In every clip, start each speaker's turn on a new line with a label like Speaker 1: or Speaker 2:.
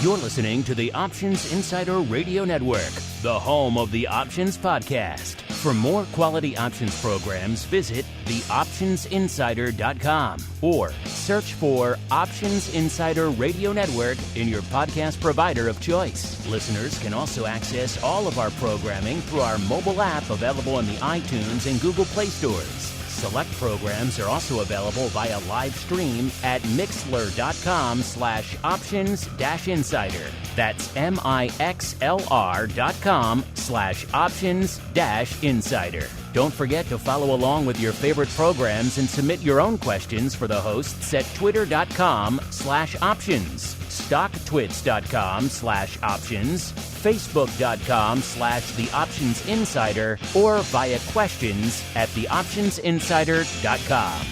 Speaker 1: You're listening to the Options Insider Radio Network, the home of the Options Podcast. For more quality options programs, visit theoptionsinsider.com or search for Options Insider Radio Network in your podcast provider of choice. Listeners can also access all of our programming through our mobile app available in the iTunes and Google Play stores. Select programs are also available via live stream at mixlr.com/options-insider. That's mixlr.com/options-insider. Don't forget to follow along with your favorite programs and submit your own questions for the hosts at twitter.com/options, stocktwits.com/options, facebook.com/theoptionsinsider, or via questions at theoptionsinsider.com.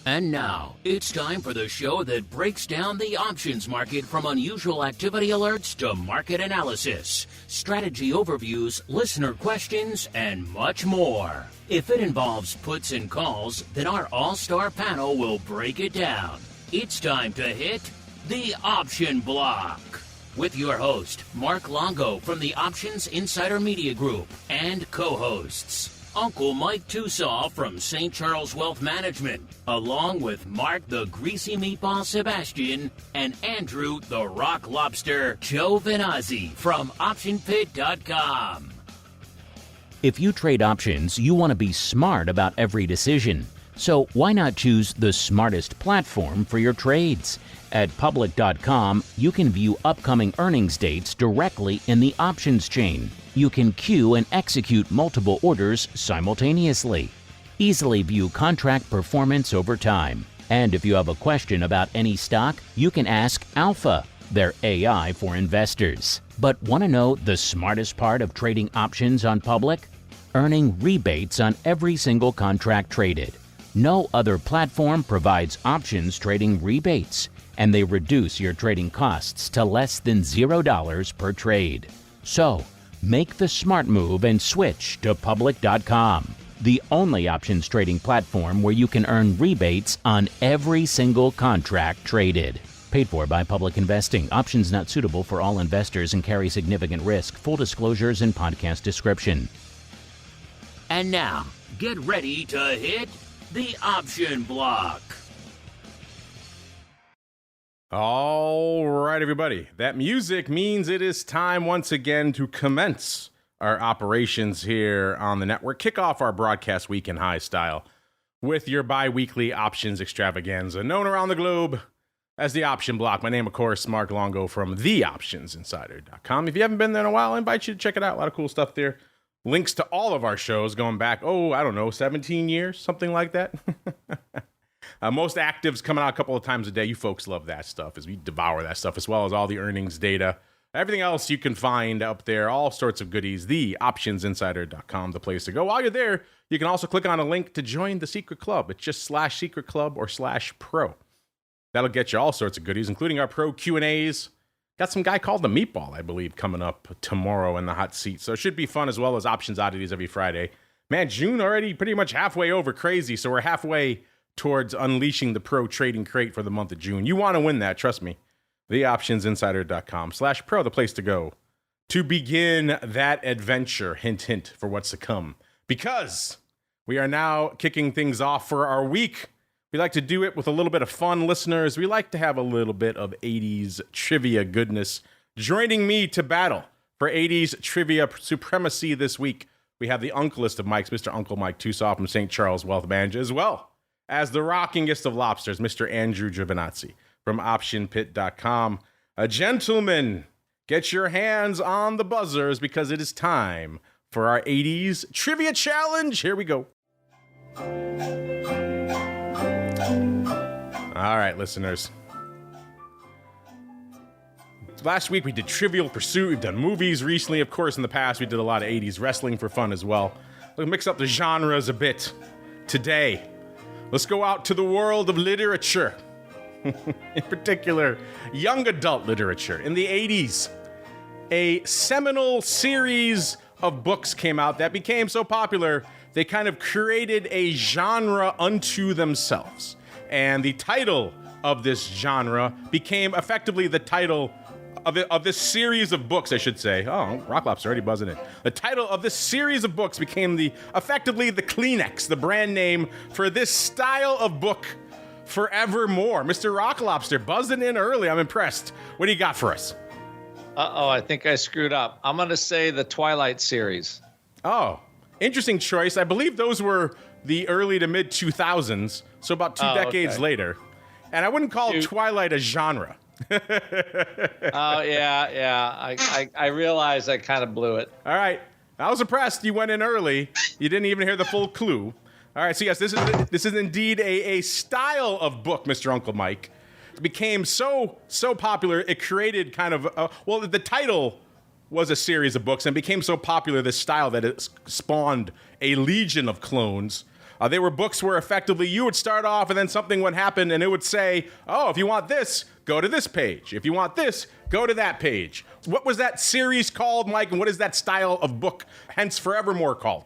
Speaker 1: And now, it's time for the show that breaks down the options market from unusual activity alerts to market analysis, strategy overviews, listener questions, and much more. If it involves puts and calls, then our all-star panel will break it down. It's time to hit the Option Block with your host, Mark Longo from the Options Insider Media Group, and co-hosts Uncle Mike Tusaw from St. Charles Wealth Management, along with Mark the Greasy Meatball Sebastian and Andrew the Rock Lobster Giovinazzi from OptionPit.com. If you trade options, you want to be smart about every decision. So why not choose the smartest platform for your trades? At Public.com, you can view upcoming earnings dates directly in the options chain. You can queue and execute multiple orders simultaneously. Easily view contract performance over time. And if you have a question about any stock, you can ask Alpha, their AI for investors. But want to know the smartest part of trading options on Public? Earning rebates on every single contract traded. No other platform provides options trading rebates, and they reduce your trading costs to less than $0 per trade. So, make the smart move and switch to Public.com, the only options trading platform where you can earn rebates on every single contract traded. Paid for by Public Investing. Options not suitable for all investors and carry significant risk. Full disclosures in podcast description. And now, get ready to hit the Option Block.
Speaker 2: All right, everybody. That music means it is time once again to commence our operations here on the network. Kick off our broadcast week in high style with your bi-weekly options extravaganza, known around the globe as the Option Block. My name, of course, Mark Longo from theoptionsinsider.com. If you haven't been there in a while, I invite you to check it out. A lot of cool stuff there. Links to all of our shows going back, 17 years, something like that. Most actives coming out a couple of times a day. You folks love that stuff as we devour that stuff, as well as all the earnings data. Everything else you can find up there, all sorts of goodies. TheOptionsinsider.com, the place to go. While you're there, you can also click on a link to join the secret club. It's just /secret club or /pro. That'll get you all sorts of goodies, including our pro Q&As. Got some guy called the Meatball, I believe, coming up tomorrow in the hot seat. So it should be fun, as well as Options Oddities every Friday. Man, June already pretty much halfway over. Crazy. So we're halfway towards unleashing the pro trading crate for the month of June. You want to win that, trust me. TheOptionsinsider.com /pro, the place to go to begin that adventure. Hint, hint, for what's to come. Because we are now kicking things off for our week. We like to do it with a little bit of fun, listeners. We like to have a little bit of 80s trivia goodness. Joining me to battle for 80s trivia supremacy this week, we have the uncleest of Mikes, Mr. Uncle Mike Tusaw from St. Charles Wealth Management, as well as the rockingest of lobsters, Mr. Andrew Giovinazzi from OptionPit.com. Gentlemen, get your hands on the buzzers because it is time for our 80s trivia challenge. Here we go. All right, listeners. Last week we did Trivial Pursuit. We've done movies recently. Of course, in the past we did a lot of 80s wrestling for fun as well. We'll mix up the genres a bit today. Let's go out to the world of literature. In particular, young adult literature. In the 80s, a seminal series of books came out that became so popular, they kind of created a genre unto themselves. And the title of this genre became effectively the title of this series of books, I should say. Oh, Rocklop's already buzzing in. The title of this series of books became effectively the Kleenex, the brand name for this style of book forevermore. Mr. Rocklobster, buzzing in early. I'm impressed. What do you got for us?
Speaker 3: Uh-oh, I think I screwed up. I'm going to say the Twilight series.
Speaker 2: Oh, interesting choice. I believe those were the early to mid 2000s, so about two decades later. And I wouldn't call Twilight a genre.
Speaker 3: Oh, yeah. I realized I kind of blew it.
Speaker 2: All right. I was impressed. You went in early. You didn't even hear the full clue. All right. So, yes, this is indeed a style of book, Mr. Uncle Mike. It became so popular, it created kind of, the title was a series of books and became so popular, this style, that it spawned a legion of clones. They were books where effectively you would start off and then something would happen and it would say, oh, if you want this, go to this page. If you want this, go to that page. What was that series called, Mike? And what is that style of book, hence forevermore, called?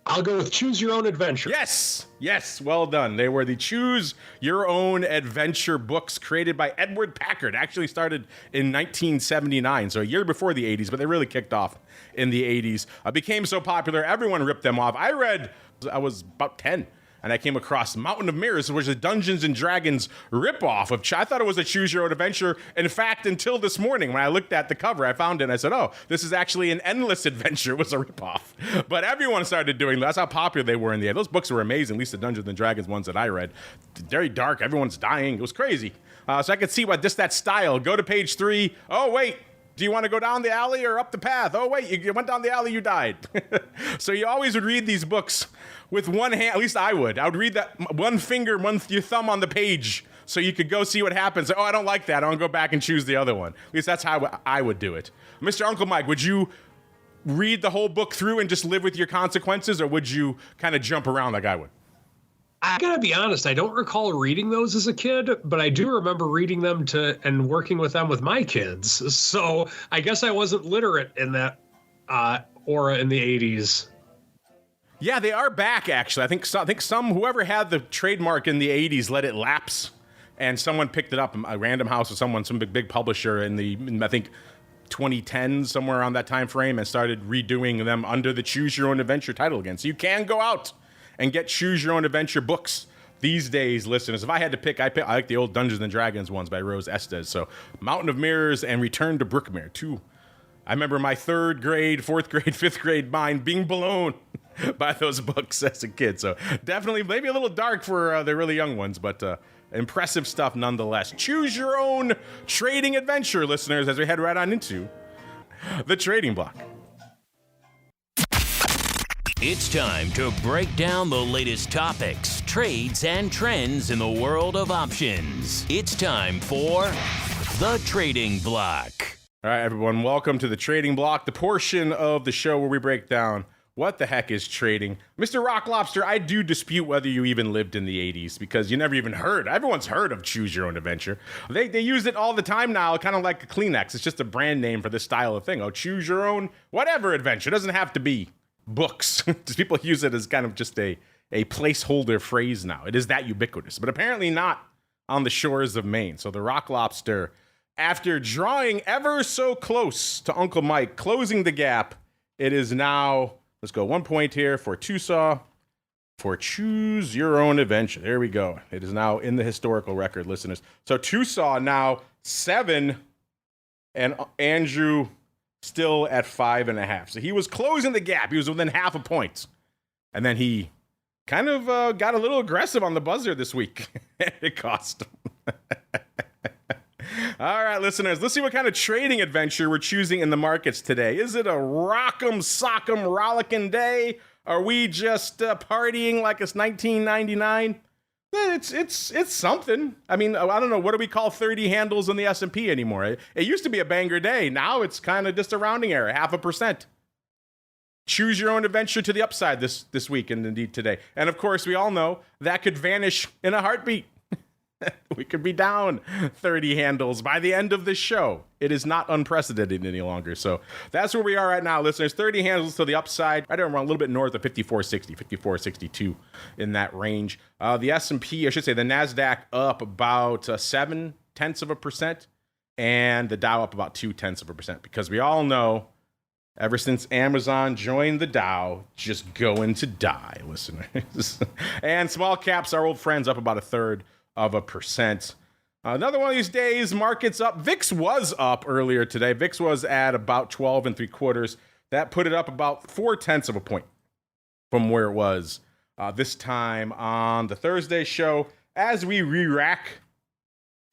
Speaker 4: I'll go with Choose Your Own Adventure.
Speaker 2: Yes, well done. They were the Choose Your Own Adventure books created by Edward Packard. Actually started in 1979, so a year before the 80s, but they really kicked off in the 80s. Became so popular, everyone ripped them off. I was about 10, and I came across Mountain of Mirrors, which is a Dungeons & Dragons ripoff of I thought it was a Choose Your Own Adventure. In fact, until this morning, when I looked at the cover, I found it, and I said, oh, this is actually an Endless Adventure. It was a ripoff. But everyone started doing that. That's how popular they were in the end. Those books were amazing, at least the Dungeons & Dragons ones that I read. Very dark. Everyone's dying. It was crazy. So I could see what just that style. Go to page 3. Oh, wait. Do you want to go down the alley or up the path? Oh, wait, you went down the alley, you died. So you always would read these books with one hand. At least I would. I would read that one finger, your thumb on the page so you could go see what happens. Oh, I don't like that. I'll go back and choose the other one. At least that's how I would do it. Mr. Uncle Mike, would you read the whole book through and just live with your consequences, or would you kind of jump around like I would?
Speaker 4: I gotta be honest, I don't recall reading those as a kid, but I do remember reading them and working with them with my kids. So I guess I wasn't literate in that aura in the 80s.
Speaker 2: Yeah, they are back, actually. I think whoever had the trademark in the 80s let it lapse, and someone picked it up, a Random House or some big publisher in I think 2010, somewhere around that time frame, and started redoing them under the Choose Your Own Adventure title again. So you can go out and get Choose Your Own Adventure books these days, listeners. If I had to pick, I like the old Dungeons & Dragons ones by Rose Estes. So Mountain of Mirrors and Return to Brookmere, two. I remember my 3rd grade, 4th grade, 5th grade mind being blown by those books as a kid. So definitely maybe a little dark for the really young ones, but impressive stuff nonetheless. Choose Your Own Trading Adventure, listeners, as we head right on into the Trading Block.
Speaker 1: It's time to break down the latest topics, trades, and trends in the world of options. It's time for the Trading Block.
Speaker 2: All right, everyone, welcome to the Trading Block, the portion of the show where we break down what the heck is trading. Mr. Rock Lobster, I do dispute whether you even lived in the 80s, because you never even heard. Everyone's heard of Choose Your Own Adventure. They use it all the time now, kind of like a Kleenex. It's just a brand name for this style of thing. Oh, choose your own whatever adventure. It doesn't have to be books. People use it as kind of just a placeholder phrase now. It is that ubiquitous, but apparently not on the shores of Maine. So the Rock Lobster, after drawing ever so close to Uncle Mike, closing the gap, it is now, let's go 1 point here for Tusaw for Choose Your Own Adventure. There we go. It is now in the historical record, listeners. So Tusaw now 7, and Andrew still at 5.5. So he was closing the gap. He was within half a point. And then he kind of got a little aggressive on the buzzer this week. It cost him. All right, listeners, let's see what kind of trading adventure we're choosing in the markets today. Is it a rock'em, sock'em, rollicking day? Are we just partying like it's 1999? It's something. I mean, I don't know. What do we call 30 handles in the S&P anymore? It used to be a banger day. Now it's kind of just a rounding error, 0.5%. Choose your own adventure to the upside this week and indeed today. And of course, we all know that could vanish in a heartbeat. We could be down 30 handles by the end of this show. It is not unprecedented any longer. So that's where we are right now, listeners. 30 handles to the upside. Right around a little bit north of 5460, 5462 in that range. The S&P, I should say, the NASDAQ up about 0.7%, and the Dow up about 0.2%, because we all know ever since Amazon joined the Dow, just going to die, listeners. And small caps, our old friends, up about 0.33%. Another one of these days, markets up. VIX was up earlier today. VIX was at about 12.75. That put it up about 0.4 point from where it was this time on the Thursday show. As we re-rack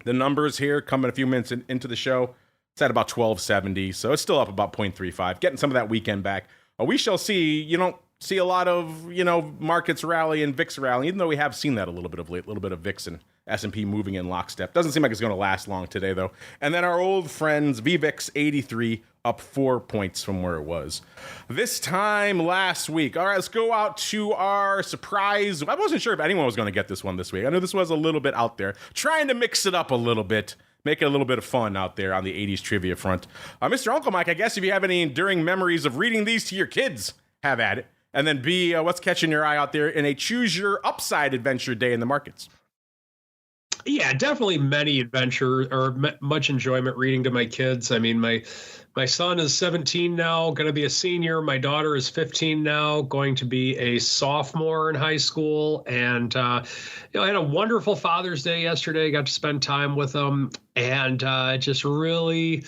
Speaker 2: the numbers here, coming a few minutes into the show, it's at about 1270, so it's still up about 0.35, getting some of that weekend back. We shall see. You don't see a lot of, markets rally and VIX rally, even though we have seen that a little bit of late, a little bit of VIX and S&P moving in lockstep. Doesn't seem like it's going to last long today, though. And then our old friends, VVIX 83, up 4 points from where it was this time last week. All right, let's go out to our surprise. I wasn't sure if anyone was going to get this one this week. I know this was a little bit out there, trying to mix it up a little bit, make it a little bit of fun out there on the 80s trivia front. Mr. Uncle Mike, I guess if you have any enduring memories of reading these to your kids, have at it. And then B, what's catching your eye out there in a choose your upside adventure day in the markets?
Speaker 4: Yeah, definitely many adventure or much enjoyment reading to my kids. I mean, my son is 17 now, going to be a senior. My daughter is 15 now, going to be a sophomore in high school. And, I had a wonderful Father's Day yesterday. Got to spend time with them, and just really,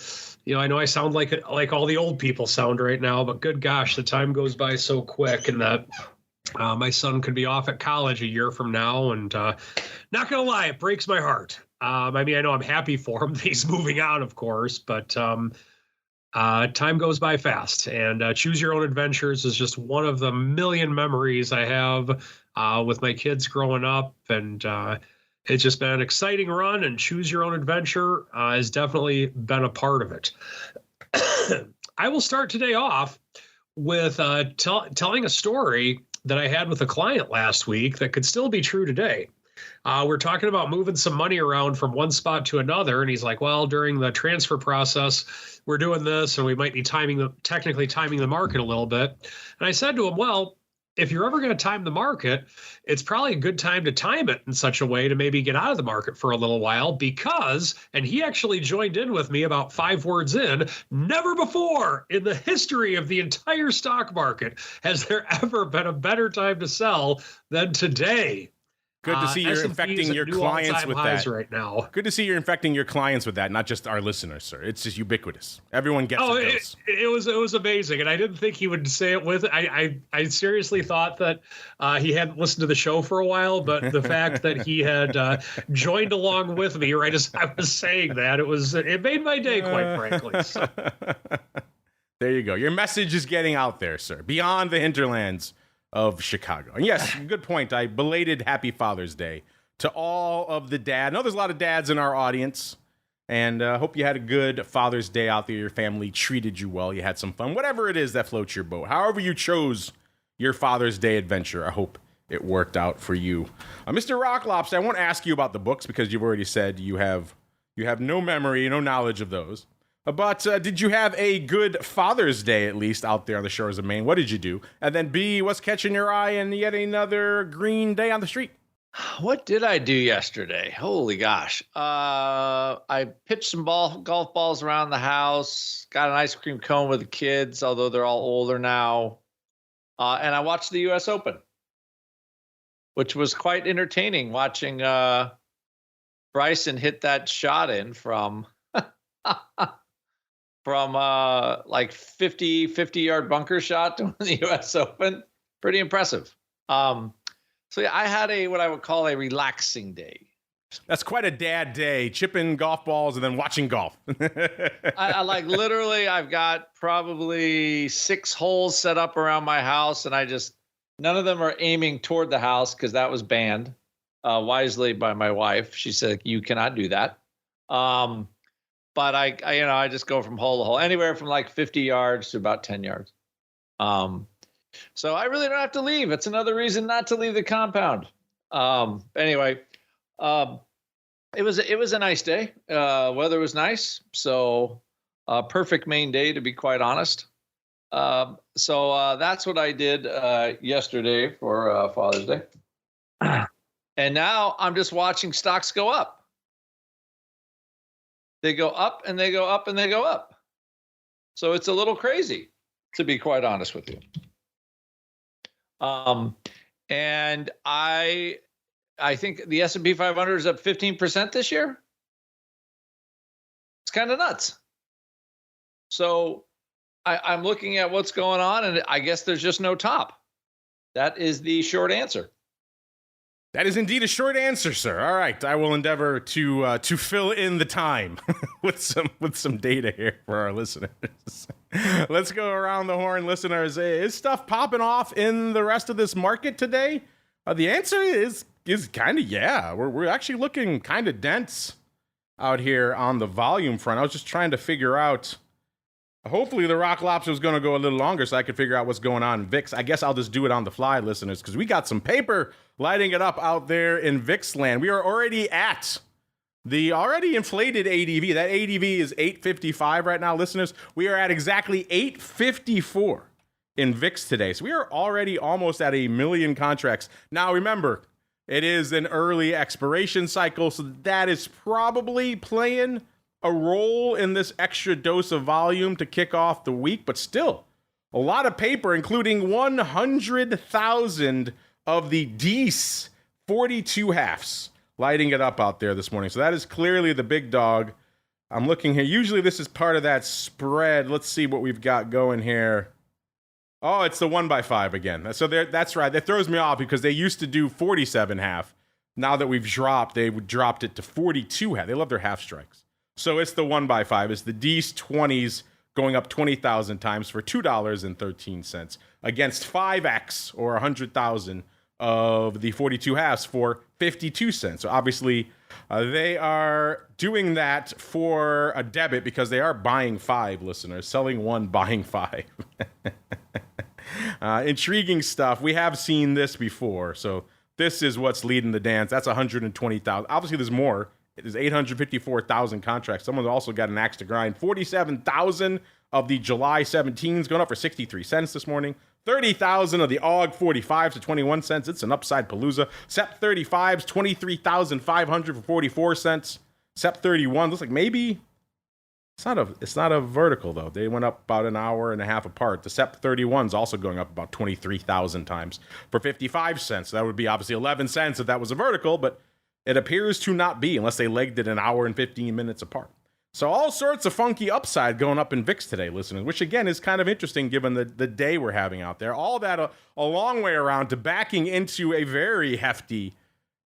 Speaker 4: I know I sound like all the old people sound right now, but good gosh, the time goes by so quick, and that my son could be off at college a year from now, and not gonna lie, it breaks my heart. I know I'm happy for him that he's moving on, of course, but time goes by fast, and Choose Your Own Adventures is just one of the million memories I have with my kids growing up, and it's just been an exciting run, and Choose Your Own Adventure has definitely been a part of it. I will start today off with telling a story that I had with a client last week that could still be true today. We're talking about moving some money around from one spot to another, and he's like, well, during the transfer process, we're doing this, and we might be technically timing the market a little bit. And I said to him, well, if you're ever going to time the market, it's probably a good time to time it in such a way to maybe get out of the market for a little while, because, and he actually joined in with me about 5 words in, never before in the history of the entire stock market has there ever been a better time to sell than today.
Speaker 2: Good to see you're infecting your clients with that
Speaker 4: right now.
Speaker 2: Good to see you're infecting your clients with that, not just our listeners, sir. It's just ubiquitous. Everyone gets it.
Speaker 4: It was amazing, and I didn't think he would say it with. I seriously thought that he hadn't listened to the show for a while, but the fact that he had joined along with me right as I was saying that, it made my day, quite frankly. So.
Speaker 2: There you go. Your message is getting out there, sir, beyond the hinterlands of Chicago. And yes, good point. Belated Happy Father's Day to all of the dads. I know there's a lot of dads in our audience, and hope you had a good Father's Day out there. Your family treated you well. You had some fun. Whatever it is that floats your boat. However you chose your Father's Day adventure, I hope it worked out for you. Mr. Rock Lobster, I won't ask you about the books because you've already said you have no memory, no knowledge of those. But did you have a good Father's Day, at least, out there on the shores of Maine? What did you do? And then B, what's catching your eye in yet another green day on the street?
Speaker 3: What did I do yesterday? Holy gosh. I pitched some golf balls around the house, got an ice cream cone with the kids, although they're all older now. And I watched the U.S. Open, which was quite entertaining, watching Bryson hit that shot in from like 50-yard bunker shot to win the U.S. Open. Pretty impressive. So yeah, I had what I would call a relaxing day.
Speaker 2: That's quite a dad day, chipping golf balls and then watching golf.
Speaker 3: I like literally, I've got probably 6 holes set up around my house, and none of them are aiming toward the house because that was banned wisely by my wife. She said, you cannot do that. But I just go from hole to hole, anywhere from like 50 yards to about 10 yards. So I really don't have to leave. It's another reason not to leave the compound. Anyway, It was a nice day. Weather was nice, so perfect main day, to be quite honest. So that's what I did yesterday for Father's Day. And now I'm just watching stocks go up. They go up and they go up and they go up. So it's a little crazy, to be quite honest with you. And I think the S&P 500 is up 15% this year. It's kind of nuts. So I'm looking at what's going on, and I guess there's just no top. That is the short answer.
Speaker 2: That is indeed a short answer, sir. All right, I will endeavor to fill in the time with some data here for our listeners. Let's go around the horn, listeners. Is stuff popping off in the rest of this market today? The answer is kind of yeah. We're actually looking kind of dense out here on the volume front. I was just trying to figure out. Hopefully the Rock Lobster is going to go a little longer so I can figure out what's going on in VIX. I guess I'll just do it on the fly, listeners, because we got some paper lighting it up out there in VIX land. We are already at the already inflated ADV. That ADV is 855 right now, listeners. We are at exactly 854 in VIX today. So we are already almost at 1 million contracts. Now, remember, it is an early expiration cycle, so that is probably playing a role in this extra dose of volume to kick off the week, but still a lot of paper, including 100,000 of the DEES 42 halves lighting it up out there this morning. So that is clearly the big dog. I'm looking here. Usually this is part of that spread. Let's see what we've got going here. Oh, it's the 1x5 again. So that's right. That throws me off because they used to do 47 half. Now that we've dropped, they dropped it to 42 half. They love their half strikes. So it's the 1x5. It's the DEES 20s going up 20,000 times for $2.13 against 5x or 100,000 of the 42 halves for 52 cents. So obviously they are doing that for a debit because they are buying 5, listeners. Selling 1, buying 5. Intriguing stuff. We have seen this before. So this is what's leading the dance. That's 120,000. Obviously there's more. It is 854,000 contracts. Someone's also got an axe to grind. 47,000 of the July 17s going up for 63 cents this morning. 30,000 of the AUG 45s to 21 cents. It's an upside palooza. SEP 35s, 23,500 for 44 cents. SEP 31 looks like maybe it's not a vertical though. They went up about an hour and a half apart. The SEP 31 is also going up about 23,000 times for 55 cents. That would be obviously 11 cents if that was a vertical, but it appears to not be unless they legged it an hour and 15 minutes apart. So all sorts of funky upside going up in VIX today, listeners, which again is kind of interesting given the day we're having out there. All that a long way around to backing into a very hefty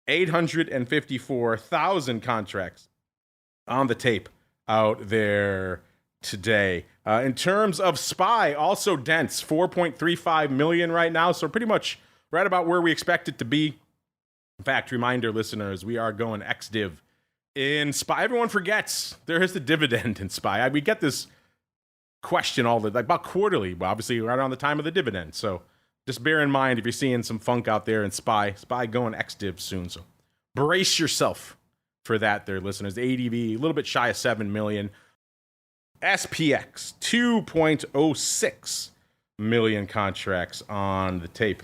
Speaker 2: 854,000 contracts on the tape out there today. In terms of SPY, also dense, 4.35 million right now. So pretty much right about where we expect it to be. In fact, reminder, listeners, we are going ex-div in SPY. Everyone forgets there is the dividend in SPY. We get this question about quarterly, well, obviously right around the time of the dividend. So just bear in mind if you're seeing some funk out there in SPY going ex-div soon. So brace yourself for that there, listeners. ADV, a little bit shy of 7 million. SPX, 2.06 million contracts on the tape.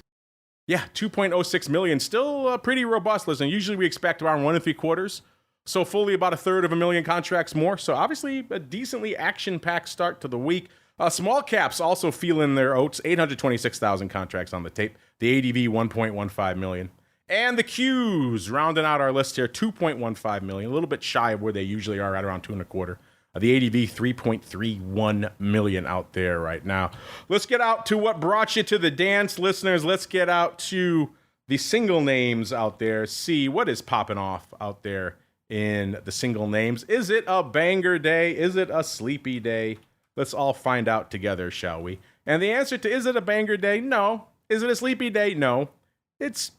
Speaker 2: Yeah, 2.06 million, still pretty robust, listen. Usually we expect around 1 3/4, so fully about a third of a million contracts more. So obviously a decently action-packed start to the week. Small caps also feeling their oats, 826,000 contracts on the tape. The ADV, 1.15 million. And the Qs, rounding out our list here, 2.15 million, a little bit shy of where they usually are, at around 2 1/4. The ADV, 3.31 million out there right now. Let's get out to what brought you to the dance, listeners. Let's get out to the single names out there. See what is popping off out there in the single names. Is it a banger day? Is it a sleepy day? Let's all find out together, shall we? And the answer to is it a banger day? No. Is it a sleepy day? No. It's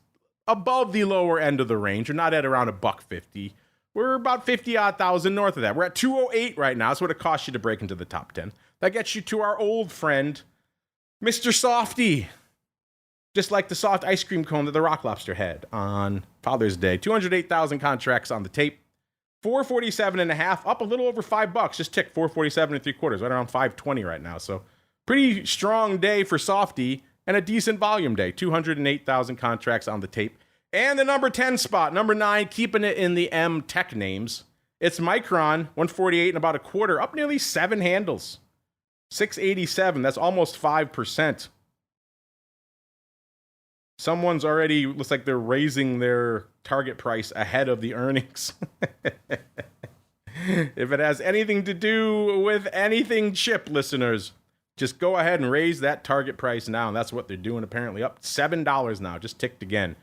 Speaker 2: above the lower end of the range. We're not at around $1.50. We're about 50-odd thousand north of that. We're at 208 right now. That's what it costs you to break into the top 10. That gets you to our old friend, Mr. Softy. Just like the soft ice cream cone that the Rock Lobster had on Father's Day. 208,000 contracts on the tape. 447.5, up a little over $5. Just ticked 447.75, right around 520 right now. So pretty strong day for Softy and a decent volume day. 208,000 contracts on the tape. And the number 10 spot, number 9, keeping it in the M tech names. It's Micron, 148 and about a quarter, up nearly 7 handles. 687, that's almost 5%. Someone's already, looks like they're raising their target price ahead of the earnings. If it has anything to do with anything chip, listeners, just go ahead and raise that target price now. And that's what they're doing, apparently. Up $7 now, just ticked again.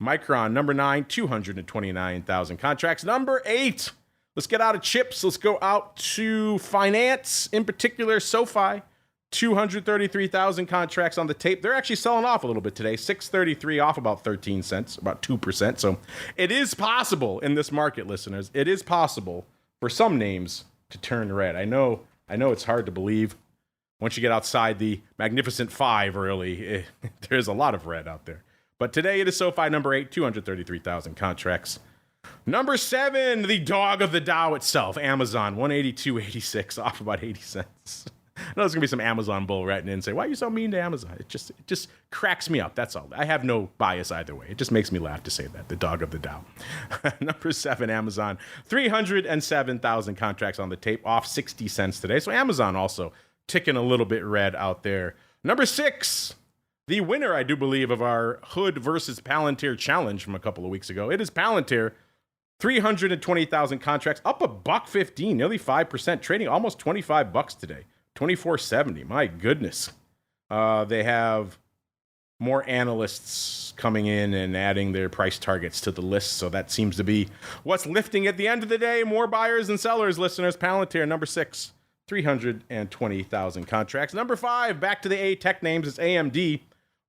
Speaker 2: Micron, number 9, 229,000 contracts. Number 8, let's get out of chips. Let's go out to finance, in particular, SoFi. 233,000 contracts on the tape. They're actually selling off a little bit today. 633 off about 13 cents, about 2%. So it is possible in this market, listeners. It is possible for some names to turn red. I know it's hard to believe. Once you get outside the Magnificent Five early, there's a lot of red out there. But today it is SoFi number 8, 233,000 contracts. Number 7, the dog of the Dow itself, Amazon, 182.86, off about 80 cents. I know there's going to be some Amazon bull writing in and say, why are you so mean to Amazon? It just cracks me up. That's all. I have no bias either way. It just makes me laugh to say that, the dog of the Dow. Number 7, Amazon, 307,000 contracts on the tape, off 60 cents today. So Amazon also ticking a little bit red out there. Number 6, the winner, I do believe, of our Hood versus Palantir challenge from a couple of weeks ago. It is Palantir, 320,000 contracts, up $1.15, nearly 5%, trading almost $25 today. 24.70. My goodness. They have more analysts coming in and adding their price targets to the list. So that seems to be what's lifting at the end of the day. More buyers and sellers, listeners. Palantir, number 6, 320,000 contracts. Number 5, back to the A tech names. It's AMD,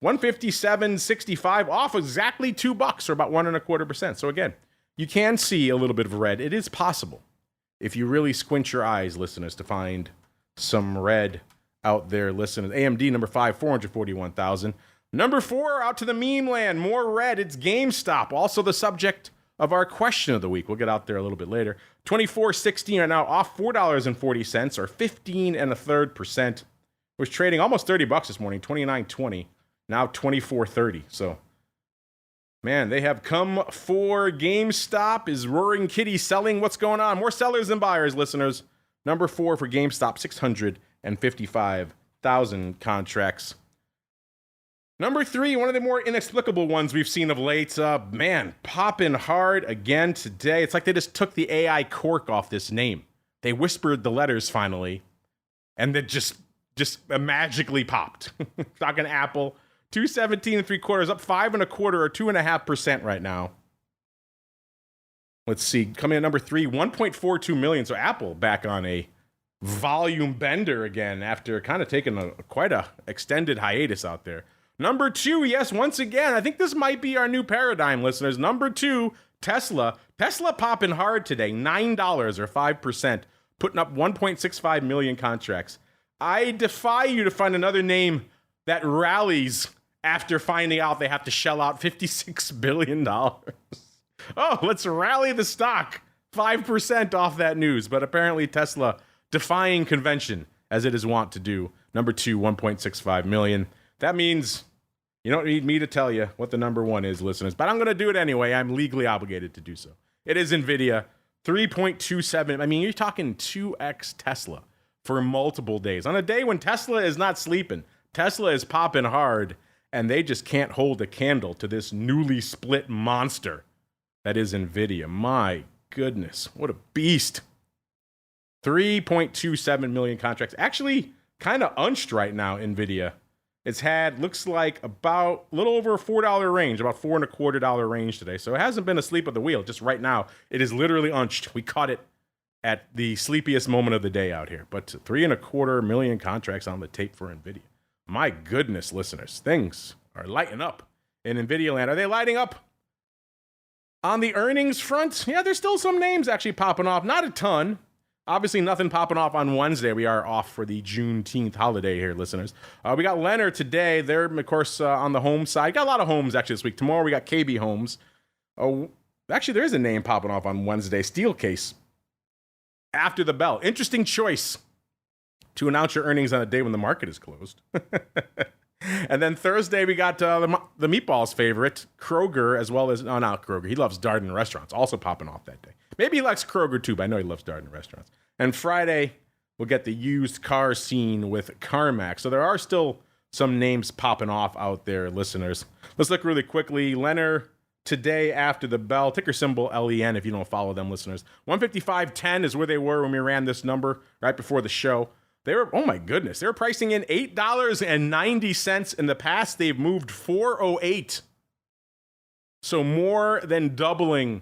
Speaker 2: 157.65, off exactly $2 or about 1.25%. So again, you can see a little bit of red. It is possible, if you really squint your eyes, listeners, to find some red out there, listeners. AMD, number 5, 441,000. Number 4, out to the meme land, more red. It's GameStop, also the subject of our question of the week. We'll get out there a little bit later. 24.16 are now off $4.40, or 15.33%. Was trading almost $30 this morning, 29.20. Now 24.30. So, man, they have come for GameStop. Is Roaring Kitty selling? What's going on? More sellers than buyers, listeners. Number 4 for GameStop, 655,000 contracts. Number 3, one of the more inexplicable ones we've seen of late. Man, popping hard again today. It's like they just took the AI cork off this name. They whispered the letters finally, and it just magically popped. Talking Apple, 217.75, up 5.25 or 2.5% right now. Let's see, coming in at number 3, 1.42 million. So Apple back on a volume bender again after kind of taking quite a extended hiatus out there. Number 2, yes, once again, I think this might be our new paradigm, listeners. Number 2, Tesla. Tesla popping hard today, $9 or 5%, putting up 1.65 million contracts. I defy you to find another name that rallies after finding out they have to shell out $56 billion. Oh, let's rally the stock 5% off that news. But apparently Tesla defying convention, as it is wont to do. Number 2, 1.65 million. That means you don't need me to tell you what the number 1 is, listeners. But I'm going to do it anyway. I'm legally obligated to do so. It is NVIDIA, 3.27. I mean, you're talking 2x Tesla for multiple days. On a day when Tesla is not sleeping, Tesla is popping hard, and they just can't hold a candle to this newly split monster that is NVIDIA. My goodness, what a beast. 3.27 million contracts. Actually, kind of unched right now, NVIDIA. It's had, looks like, about a little over a $4 range, about $4.25 range today. So it hasn't been asleep at the wheel. Just right now, it is literally unched. We caught it at the sleepiest moment of the day out here. But 3.25 million contracts on the tape for NVIDIA. My goodness, listeners, things are lighting up in NVIDIA land. Are they lighting up? On the earnings front, yeah, there's still some names actually popping off. Not a ton. Obviously, nothing popping off on Wednesday. We are off for the Juneteenth holiday here, listeners. We got Leonard today. They're, of course, on the home side. Got a lot of homes, actually, this week. Tomorrow, we got KB Homes. Actually, there is a name popping off on Wednesday. Steelcase. After the bell. Interesting choice to announce your earnings on a day when the market is closed. And then Thursday, we got the Meatballs favorite, Kroger, as well as, no, not Kroger. He loves Darden Restaurants, also popping off that day. Maybe he likes Kroger too, but I know he loves Darden Restaurants. And Friday, we'll get the used car scene with CarMax. So there are still some names popping off out there, listeners. Let's look really quickly. Lenner today after the bell, ticker symbol LEN if you don't follow them, listeners. 155.10 is where they were when we ran this number right before the show. They were, oh my goodness, they were pricing in $8.90. In the past, they've moved $4.08. So more than doubling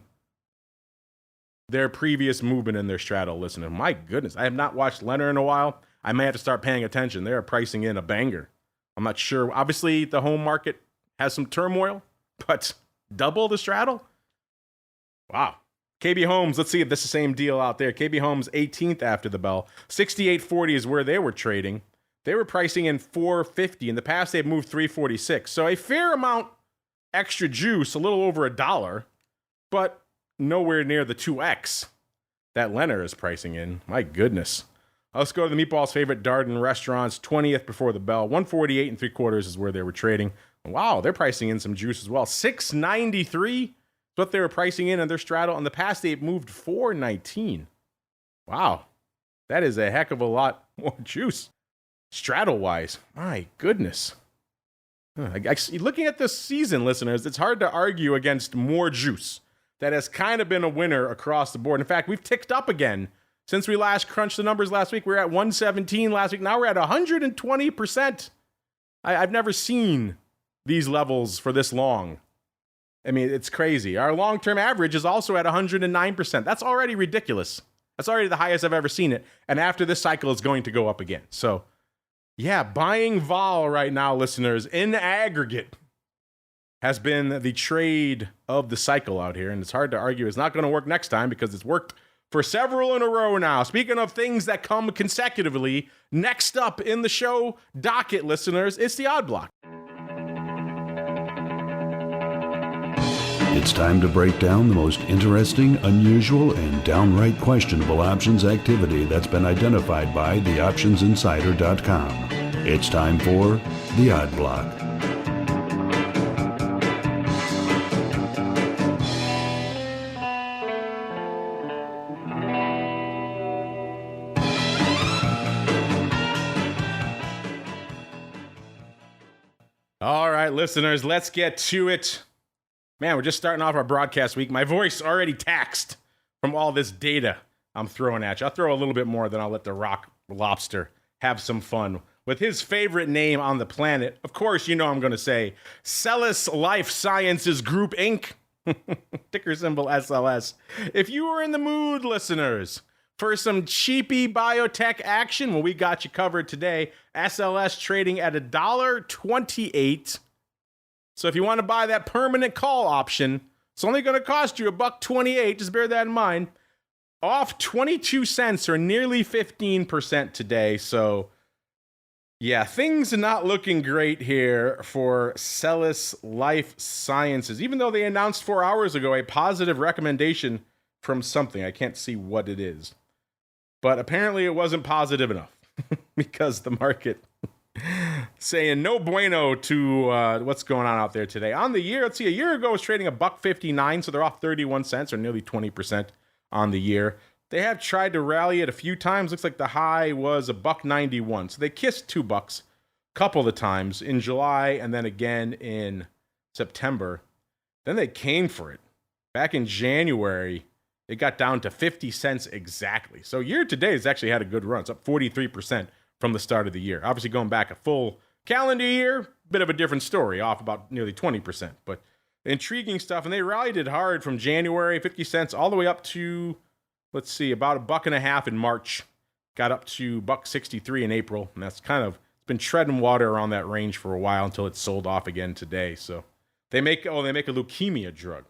Speaker 2: their previous movement in their straddle, listener. My goodness, I have not watched Lenner in a while. I may have to start paying attention. They are pricing in a banger. I'm not sure. Obviously, the home market has some turmoil, but double the straddle? Wow. KB Homes, let's see if this is the same deal out there. KB Homes, 18th after the bell. 68.40 is where they were trading. They were pricing in $4.50. In the past, they've moved $3.46. So a fair amount extra juice, a little over $1, but nowhere near the 2x that Lenner is pricing in. My goodness. Let's go to the Meatballs favorite, Darden Restaurants, 20th before the bell. 148.75 is where they were trading. Wow, they're pricing in some juice as well. $6.93 is what they were pricing in their straddle. In the past, they've moved $4.19. Wow, that is a heck of a lot more juice. Straddle-wise, my goodness. Looking at this season, listeners, it's hard to argue against more juice. That has kind of been a winner across the board. In fact, we've ticked up again. Since we last crunched the numbers last week, we were at 117 last week. Now we're at 120%. I've never seen these levels for this long. I mean, it's crazy. Our long-term average is also at 109%. That's already ridiculous. That's already the highest I've ever seen it. And after this cycle, it's going to go up again. So, yeah, buying vol right now, listeners, in aggregate, has been the trade of the cycle out here. And it's hard to argue it's not going to work next time because it's worked for several in a row now. Speaking of things that come consecutively, next up in the show docket, listeners, it's the Odd Block.
Speaker 5: It's time to break down the most interesting, unusual, and downright questionable options activity that's been identified by theoptionsinsider.com. It's time for the Odd Block.
Speaker 2: All right, listeners, let's get to it. Man, we're just starting off our broadcast week. My voice already taxed from all this data I'm throwing at you. I'll throw a little bit more, then I'll let the Rock Lobster have some fun with his favorite name on the planet. Of course, you know I'm going to say SELLAS Life Sciences Group, Inc., ticker symbol SLS. If you were in the mood, listeners, for some cheapy biotech action, well, we got you covered today. SLS trading at $1.28. So if you want to buy that permanent call option, it's only going to cost you $1.28. Just bear that in mind. Off 22 cents or nearly 15% today. So yeah, things are not looking great here for SELLAS Life Sciences, even though they announced 4 hours ago a positive recommendation from something. I can't see what it is. But apparently it wasn't positive enough because the market saying no bueno to what's going on out there today. On the year, let's see, a year ago it was trading $1.59, so they're off 31 cents or nearly 20% on the year. They have tried to rally it a few times. Looks like the high was $1.91. So they kissed $2 a couple of times in July and then again in September. Then they came for it. Back in January, it got down to 50 cents exactly. So year to date, it's actually had a good run. It's up 43% from the start of the year. Obviously, going back a full calendar year, bit of a different story, off about nearly 20%. But intriguing stuff. And they rallied it hard from January, 50 cents, all the way up to, let's see, about $1.50 in March. Got up to $1.63 in April. And that's kind of, it's been treading water around that range for a while until it sold off again today. So they make a leukemia drug.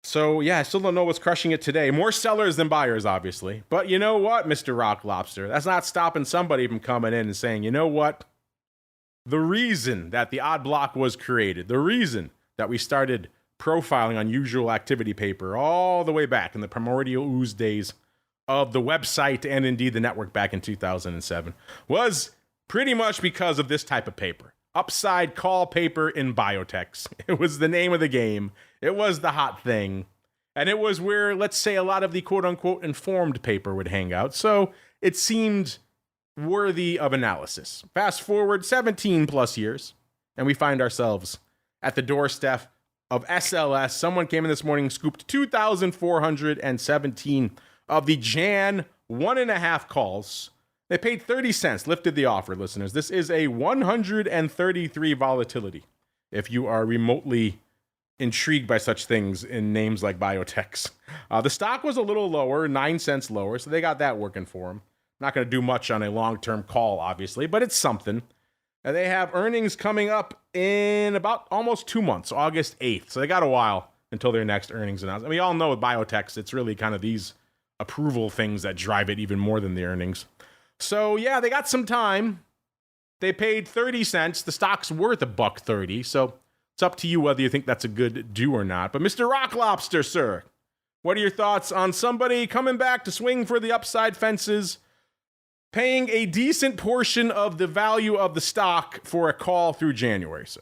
Speaker 2: So, yeah, I still don't know what's crushing it today. More sellers than buyers, obviously. But you know what, Mr. Rock Lobster? That's not stopping somebody from coming in and saying, you know what? The reason that the Odd Block was created, the reason that we started profiling unusual activity paper all the way back in the primordial ooze days of the website and indeed the network back in 2007 was pretty much because of this type of paper. Upside call paper in biotechs. It was the name of the game. It was the hot thing. And it was where, let's say, a lot of the quote-unquote informed paper would hang out. So it seemed worthy of analysis. Fast forward 17 plus years, and we find ourselves at the doorstep of SLS. Someone came in this morning, scooped 2,417 of the Jan 1.5 calls. They paid 30 cents, lifted the offer, listeners. This is a 133 volatility. If you are remotely intrigued by such things in names like biotechs. The stock was a little lower, 9 cents lower, so they got that working for them. Not going to do much on a long-term call, obviously, but it's something. And they have earnings coming up in about almost 2 months, August 8th. So they got a while until their next earnings announcement. We all know with biotechs, it's really kind of these approval things that drive it even more than the earnings. So yeah, they got some time. They paid 30 cents. The stock's worth $1.30. So it's up to you whether you think that's a good do or not. But Mr. Rock Lobster, sir, what are your thoughts on somebody coming back to swing for the upside fences, paying a decent portion of the value of the stock for a call through January, sir?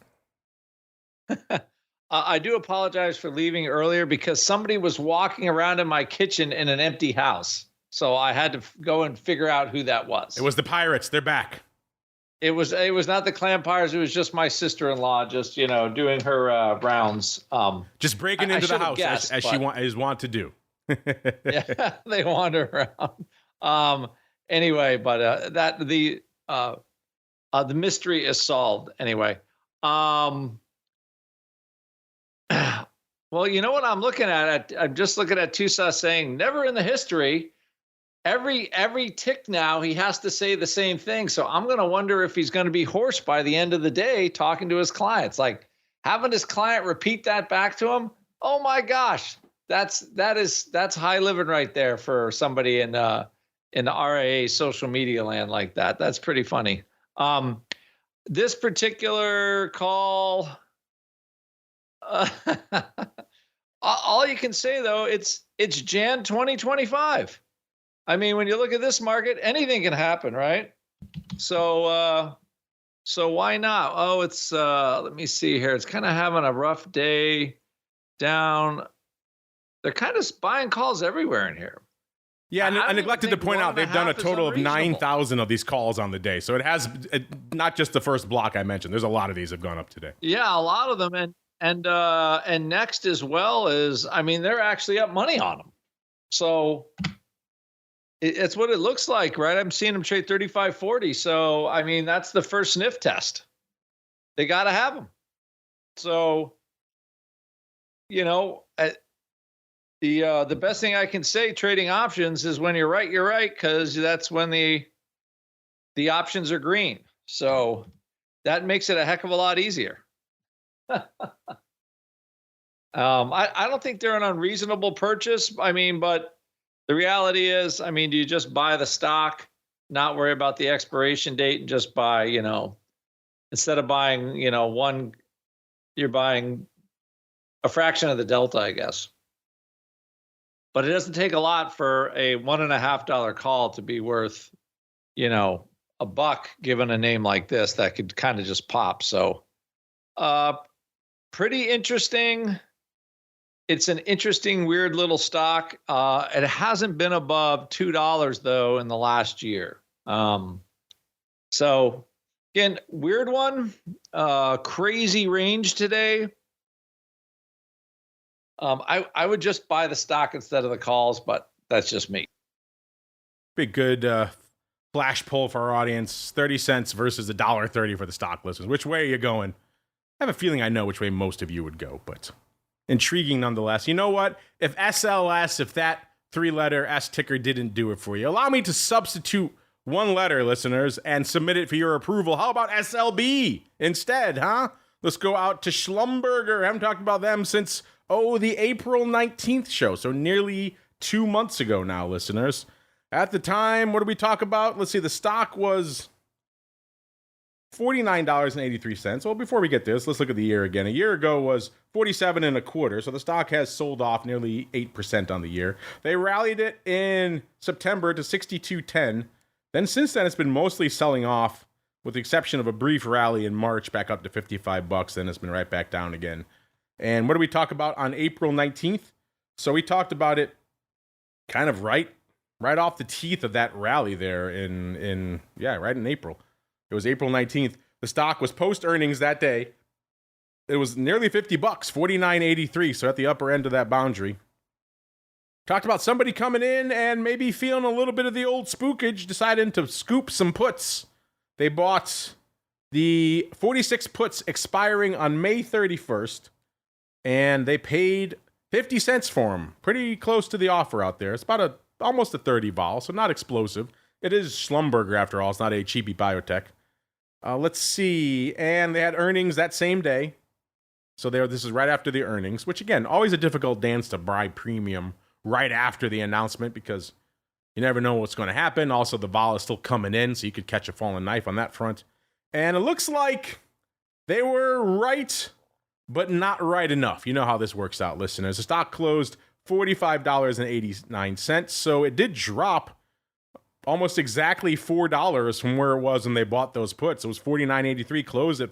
Speaker 3: I do apologize for leaving earlier because somebody was walking around in my kitchen in an empty house. So I had to go and figure out who that was.
Speaker 2: It was the Pirates. They're back.
Speaker 3: It was not the Clam Pirates. It was just my sister-in-law, just doing her rounds.
Speaker 2: Just breaking into the house guessed, as she is wont to do.
Speaker 3: Yeah, they wander around. Anyway, but the mystery is solved. Anyway, well, you know what I'm looking at? I'm just looking at Tusa saying, never in the history. Every tick now, he has to say the same thing. So I'm going to wonder if he's going to be hoarse by the end of the day talking to his clients. Like having his client repeat that back to him. Oh my gosh, that's high living right there for somebody in the RIA social media land like that. That's pretty funny. This particular call, all you can say though, it's Jan 2025. I mean, when you look at this market, anything can happen, right? So why not? Oh, it's let me see here. It's kind of having a rough day down. They're kind of buying calls everywhere in here.
Speaker 2: Yeah, and I neglected to point out they've done a total of 9,000 of these calls on the day. So it has not just the first block I mentioned. There's a lot of these have gone up today.
Speaker 3: Yeah, a lot of them, and next as well is, I mean, they're actually up money on them. So it's what it looks like, right? I'm seeing them trade 35.40. So I mean, that's the first sniff test. They got to have them. So the best thing I can say trading options is when you're right, because that's when the options are green. So that makes it a heck of a lot easier. I don't think they're an unreasonable purchase. I mean, but the reality is, I mean, do you just buy the stock, not worry about the expiration date, and just buy, instead of buying, one, you're buying a fraction of the delta, I guess. But it doesn't take a lot for a $1.50 call to be worth, $1 given a name like this that could kind of just pop. So pretty interesting. It's an interesting, weird little stock. It hasn't been above $2 though in the last year. So again, weird one, crazy range today. I would just buy the stock instead of the calls, but that's just me.
Speaker 2: Big good flash poll for our audience: 30 cents versus $1.30 for the stock listeners. Which way are you going? I have a feeling I know which way most of you would go, but intriguing nonetheless. You know what? If SLS, if that 3-letter S ticker didn't do it for you, allow me to substitute one letter, listeners, and submit it for your approval. How about SLB instead, huh? Let's go out to Schlumberger. I haven't talked about them since, the April 19th show. So nearly 2 months ago now, listeners. At the time, what did we talk about? Let's see, the stock was $49.83. Well, before we get this, let's look at the year again. A year ago was 47 and a quarter, so the stock has sold off nearly 8% on the year. They rallied it in September to 62.10. Then since then, it's been mostly selling off, with the exception of a brief rally in March back up to $55. Then it's been right back down again. And what did we talk about on April 19th? So we talked about it kind of right off the teeth of that rally there right in April. It was April 19th. The stock was post earnings that day. It was nearly $50, $49.83, so at the upper end of that boundary. Talked about somebody coming in and maybe feeling a little bit of the old spookage, deciding to scoop some puts. They bought the 46 puts expiring on May 31st, and they paid 50 cents for them. Pretty close to the offer out there. It's about almost a 30 vol, so not explosive. It is Schlumberger after all. It's not a cheapy biotech. Let's see. And they had earnings that same day. So this is right after the earnings, which again, always a difficult dance to buy premium right after the announcement because you never know what's going to happen. Also, the vol is still coming in, so you could catch a falling knife on that front. And it looks like they were right, but not right enough. You know how this works out, listeners. The stock closed $45.89, so it did drop almost exactly $4 from where it was when they bought those puts. It was $49.83, closed at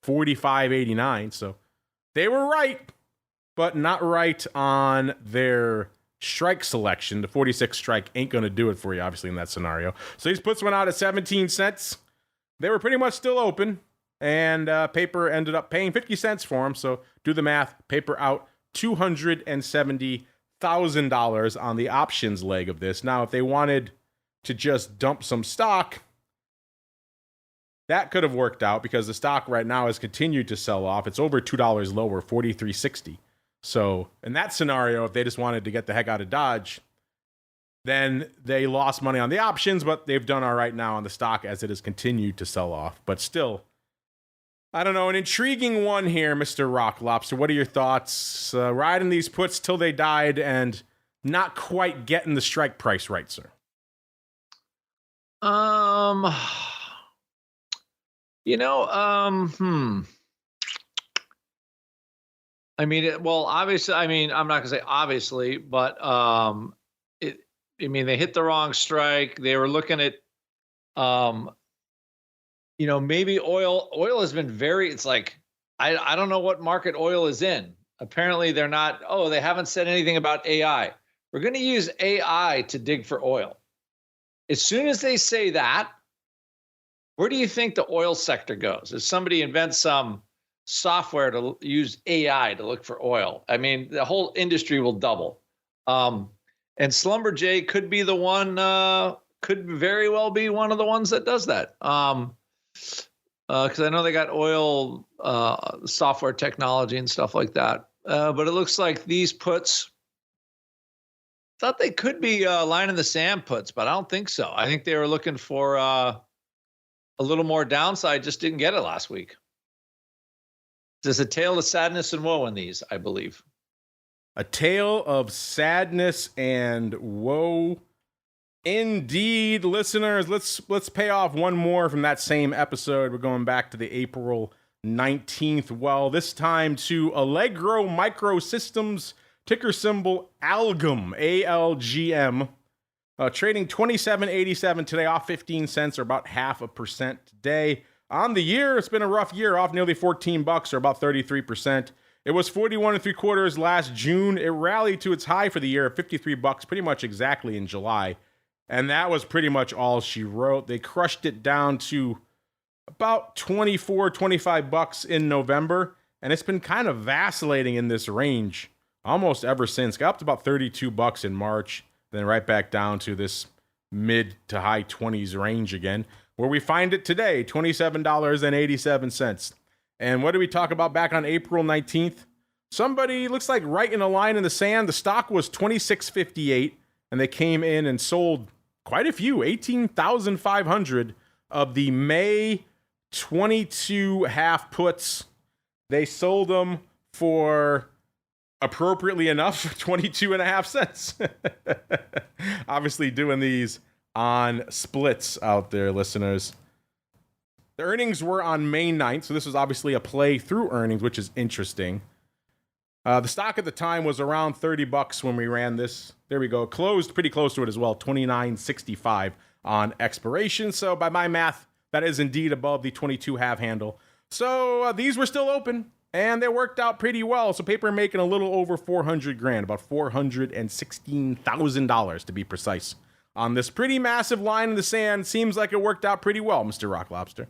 Speaker 2: $45.89. So they were right, but not right on their strike selection. The 46 strike ain't going to do it for you, obviously, in that scenario. So these puts went out at 17 cents. They were pretty much still open, and paper ended up paying 50 cents for them. So do the math. Paper out $270,000 on the options leg of this. Now, if they wanted to just dump some stock, that could have worked out because the stock right now has continued to sell off. It's over $2 lower, $43.60. So in that scenario, if they just wanted to get the heck out of Dodge, then they lost money on the options, but they've done all right now on the stock as it has continued to sell off. But still, I don't know, an intriguing one here, Mr. Rock Lobster. What are your thoughts? Riding these puts till they died and not quite getting the strike price right, sir.
Speaker 3: I mean, well, obviously, I mean, I'm not gonna say obviously, but they hit the wrong strike. They were looking at, maybe oil has been it's like, I don't know what market oil is in. Apparently they're not, they haven't said anything about AI. We're going to use AI to dig for oil. As soon as they say that, where do you think the oil sector goes? If somebody invents some software to use AI to look for oil, I mean, the whole industry will double. And Schlumberger could be the one, could very well be one of the ones that does that. Because I know they got oil software technology and stuff like that. But it looks like these puts, thought they could be line in the sand puts, but I don't think so. I think they were looking for a little more downside, just didn't get it last week. There's a tale of sadness and woe in these, I believe.
Speaker 2: A tale of sadness and woe. Indeed, listeners. Let's pay off one more from that same episode. We're going back to the April 19th. Well, this time to Allegro Microsystems, ticker symbol ALGM, ALGM. Trading $27.87 today, off 15 cents or about 0.5% today. On the year, it's been a rough year, off nearly $14 or about 33%. It was 41.75 last June. It rallied to its high for the year at $53, pretty much exactly in July. And that was pretty much all she wrote. They crushed it down to about $24, $25 in November. And it's been kind of vacillating in this range almost ever since. Got up to about $32 in March, then right back down to this mid to high 20s range again, where we find it today, $27.87. And what did we talk about back on April 19th? Somebody looks like writing a line in the sand. The stock was $26.58, and they came in and sold quite a few, 18,500 of the May 22 half puts. They sold them for, appropriately enough, 22.5 cents. Obviously doing these on splits out there, listeners. The earnings were on May 9th, so this was obviously a play through earnings, which is interesting. The stock at the time was around $30 when we ran this. There we go. Closed pretty close to it as well, $29.65 on expiration. So by my math, that is indeed above the 22 half handle. So these were still open, and they worked out pretty well. So paper making a little over $400,000, about $416,000 to be precise. On this pretty massive line in the sand, seems like it worked out pretty well, Mr. Rock Lobster.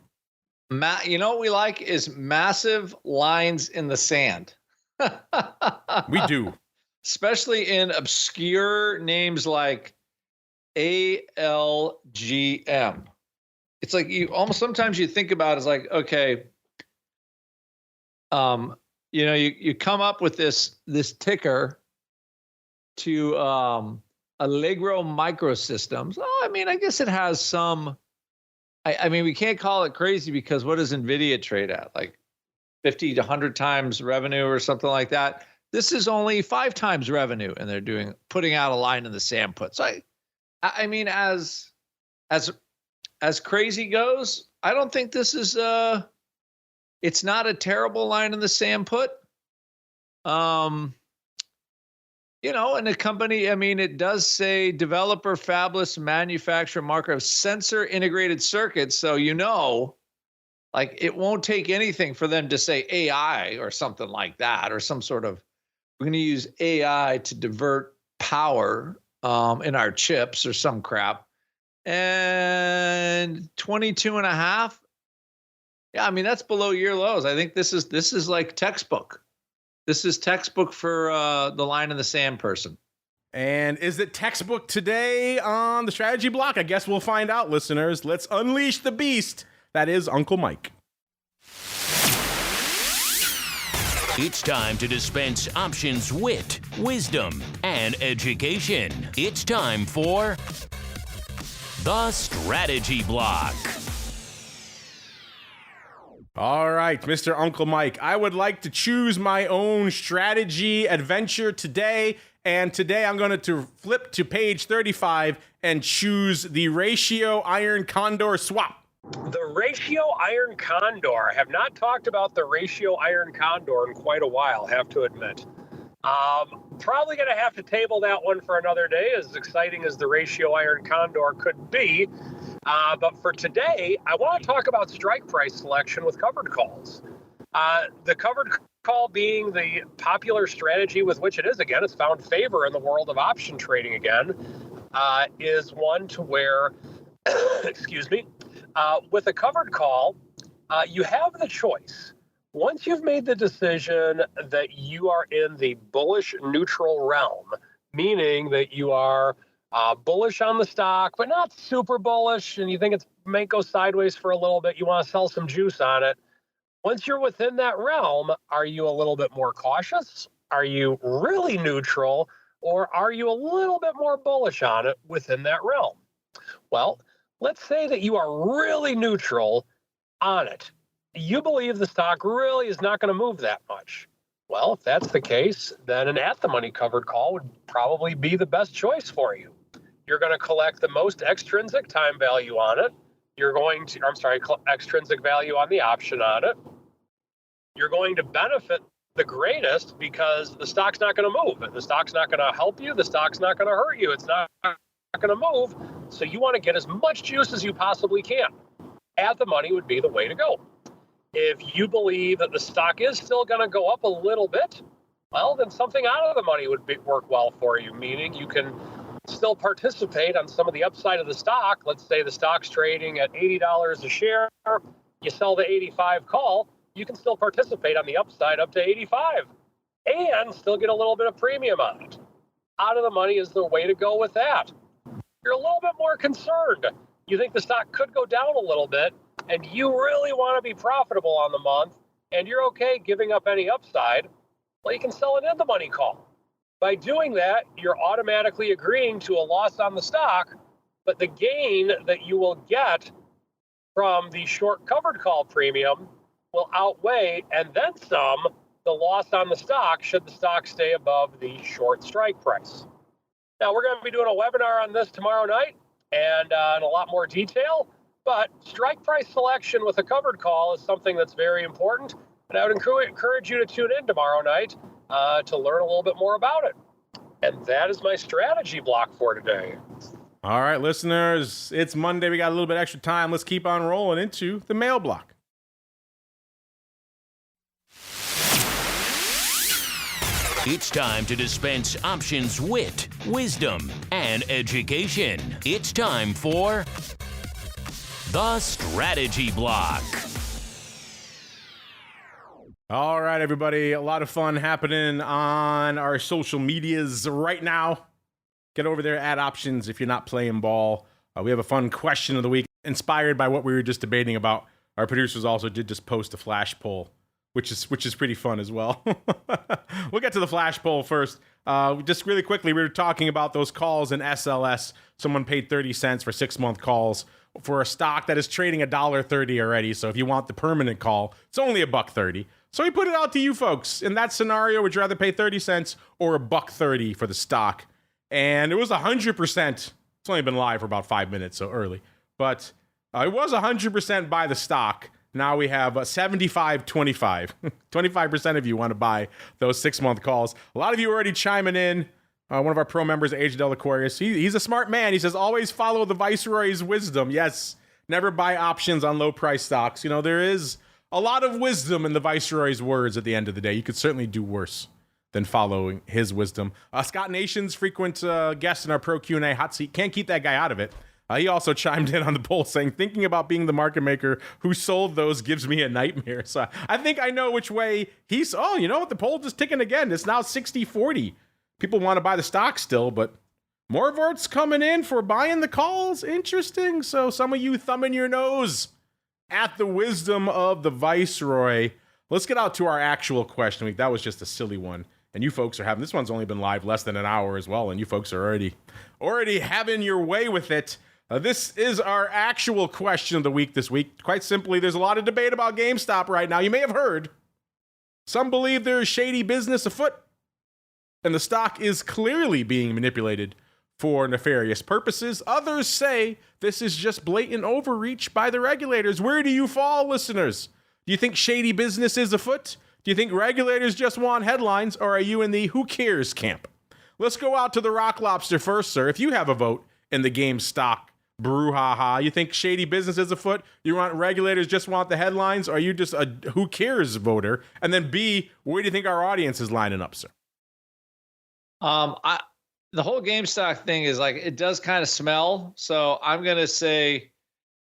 Speaker 3: You know what we like is massive lines in the sand.
Speaker 2: We do.
Speaker 3: Especially in obscure names like ALGM. It's like you almost sometimes you think about it as like, okay, you come up with this ticker to Allegro Microsystems. Oh, I mean, I guess it has some. I mean, we can't call it crazy because what does NVIDIA trade at? Like 50 to 100 times revenue or something like that. This is only 5 times revenue, and they're putting out a line in the sand put. So I mean, as crazy goes, I don't think this is it's not a terrible line in the sand put. And the company, I mean, it does say developer, fabless, manufacturer, marker of sensor integrated circuits. So, like it won't take anything for them to say AI or something like that, or some sort of, we're going to use AI to divert power in our chips or some crap. And 22.5. Yeah, I mean, that's below year lows. I think this is like textbook. This is textbook for the line in the sand person.
Speaker 2: And is it textbook today on the strategy block? I guess we'll find out, listeners. Let's unleash the beast. That is Uncle Mike.
Speaker 1: It's time to dispense options, wit, wisdom, and education. It's time for the Strategy Block.
Speaker 2: All right, Mr. Uncle Mike, I would like to choose my own strategy adventure today. And today I'm going to flip to page 35 and choose the Ratio Iron Condor swap.
Speaker 4: The Ratio Iron Condor. I have not talked about the Ratio Iron Condor in quite a while, I have to admit. Probably going to have to table that one for another day, as exciting as the Ratio Iron Condor could be. But for today, I want to talk about strike price selection with covered calls. The covered call being the popular strategy with which it's found favor in the world of option trading again, is one to where, excuse me, with a covered call, you have the choice. Once you've made the decision that you are in the bullish neutral realm, meaning that you are bullish on the stock, but not super bullish, and you think it may go sideways for a little bit, you want to sell some juice on it. Once you're within that realm, are you a little bit more cautious? Are you really neutral? Or are you a little bit more bullish on it within that realm? Well, let's say that you are really neutral on it. You believe the stock really is not going to move that much. Well, if that's the case, then an at-the-money covered call would probably be the best choice for you. You're going to collect the most extrinsic time value on it. Extrinsic value on the option on it. You're going to benefit the greatest because the stock's not going to move. The stock's not going to help you. The stock's not going to hurt you. It's not going to move. So you want to get as much juice as you possibly can. At the money would be the way to go. If you believe that the stock is still going to go up a little bit, well, then something out of the money would work well for you, meaning you can still participate on some of the upside of the stock. Let's say the stock's trading at $80 a share. You sell the 85 call, you can still participate on the upside up to 85 and still get a little bit of premium on it. Out of the money is the way to go with that. You're a little bit more concerned. You think the stock could go down a little bit, and you really want to be profitable on the month, and you're okay giving up any upside, well, you can sell an in-the-money call. By doing that, you're automatically agreeing to a loss on the stock, but the gain that you will get from the short covered call premium will outweigh, and then some, the loss on the stock should the stock stay above the short strike price. Now, we're going to be doing a webinar on this tomorrow night and in a lot more detail. But strike price selection with a covered call is something that's very important. And I would encourage you to tune in tomorrow night to learn a little bit more about it. And that is my strategy block for today.
Speaker 2: All right, listeners, it's Monday. We got a little bit extra time. Let's keep on rolling into the mail block.
Speaker 1: It's time to dispense options, wit, wisdom, and education. It's time for the Strategy Block.
Speaker 2: All right, everybody. A lot of fun happening on our social medias right now. Get over there at Options if you're not playing ball. We have a fun question of the week inspired by what we were just debating about. Our producers also did just post a flash poll, which is pretty fun as well. We'll get to the flash poll first. Just really quickly, we were talking about those calls in SLS. Someone paid 30 cents for 6-month calls for a stock that is trading $1.30 already. So if you want the permanent call, it's only $1.30. So we put it out to you folks. In that scenario, would you rather pay 30 cents or $1.30 for the stock? And it was 100%. It's only been live for about 5 minutes, so early. But it was 100% buy the stock. Now we have 75-25. 25% of you want to buy those 6-month calls. A lot of you are already chiming in. One of our pro members, Age Del Aquarius, he's a smart man. He says, always follow the Viceroy's wisdom. Yes, never buy options on low-price stocks. You know, there is a lot of wisdom in the Viceroy's words at the end of the day. You could certainly do worse than following his wisdom. Scott Nation's frequent guest in our Pro Q&A hot seat. Can't keep that guy out of it. He also chimed in on the poll saying, thinking about being the market maker who sold those gives me a nightmare. So I think I know which way he's... Oh, you know what? The poll just ticking again. It's now 60-40. People want to buy the stock still, but more votes coming in for buying the calls. Interesting. So some of you thumbing your nose at the wisdom of the Viceroy. Let's get out to our actual question week. That was just a silly one. And you folks are having... This one's only been live less than an hour as well, and you folks are already having your way with it. This is our actual question of the week this week. Quite simply, there's a lot of debate about GameStop right now. You may have heard. Some believe there is shady business afoot, and the stock is clearly being manipulated for nefarious purposes. Others say this is just blatant overreach by the regulators. Where do you fall, listeners? Do you think shady business is afoot? Do you think regulators just want headlines, or are you in the who cares camp? Let's go out to the Rock Lobster first, sir. If you have a vote in the GameStop brouhaha, you think shady business is afoot? You want regulators just want the headlines? Or are you just a who cares voter? And then B, where do you think our audience is lining up, sir?
Speaker 3: The whole GameStop thing is like, it does kind of smell. So I'm going to say